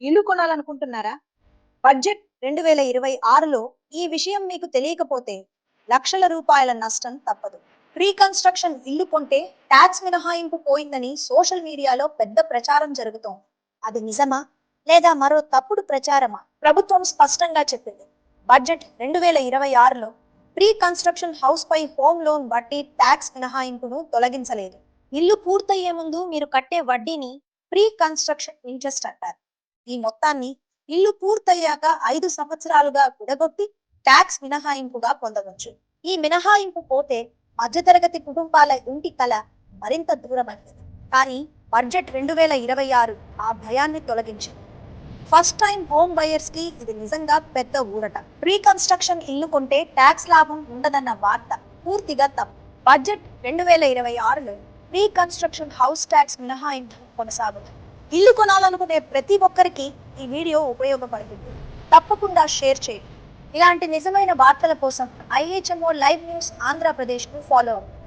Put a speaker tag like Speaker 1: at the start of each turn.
Speaker 1: ఇల్లు కొనాలనుకుంటున్నారా? బడ్జెట్ 2026లో ఈ విషయం మీకు తెలియకపోతే లక్షల రూపాయల నష్టం తప్పదు. ప్రీ కన్‌స్ట్రక్షన్ ఇల్లు కొంటే టాక్స్ మినహాయింపు పోయిందని సోషల్ మీడియాలో పెద్ద ప్రచారం జరుగుతోంది. అది నిజమా? లేదా మరో తప్పుడు ప్రచారమా? ప్రభుత్వం స్పష్టంగా చెప్పింది. బడ్జెట్ 2026లో ప్రీ కన్‌స్ట్రక్షన్ హౌస్‌పై హోమ్ లోన్ వడ్డీ టాక్స్ మినహాయింపును తొలగించలేదు. ఇల్లు పూర్తయ్యే ముందు మీరు కట్టే వడ్డీని ప్రీ కన్‌స్ట్రక్షన్ ఇంట్రెస్ట్ అంటారు. ఈ మొత్తాన్ని ఇల్లు పూర్తయ్యాక 5 సంవత్సరాలుగా విడగొట్టి ట్యాక్స్ మినహాయింపుగా పొందవచ్చు. ఈ మినహాయింపు పోతే మధ్యతరగతి కుటుంబాల ఇంటి కల మరింత దూరమైంది. కానీ బడ్జెట్ 2026 ఆ భయాన్ని తొలగించింది. ఫస్ట్ టైం హోమ్ బయర్స్ కి ఇది నిజంగా పెద్ద ఊరట. ప్రీ కన్స్ట్రక్షన్ ఇల్లు కొంటే ట్యాక్స్ లాభం ఉండదన్న వార్త పూర్తిగా తప్పు. బడ్జెట్ 2026లో ప్రీ కన్స్ట్రక్షన్ హౌస్ ట్యాక్స్ మినహాయింపు కొనసాగుతుంది. ఇల్లు కొనాలనుకునే ప్రతి ఒక్కరికి ఈ వీడియో ఉపయోగపడుతుంది. తప్పకుండా షేర్ చేయండి. ఇలాంటి నిజమైన వార్తల కోసం ఐహెచ్ఎంఓ లైవ్ న్యూస్ ఆంధ్రప్రదేశ్ ను ఫాలో అవ్వండి.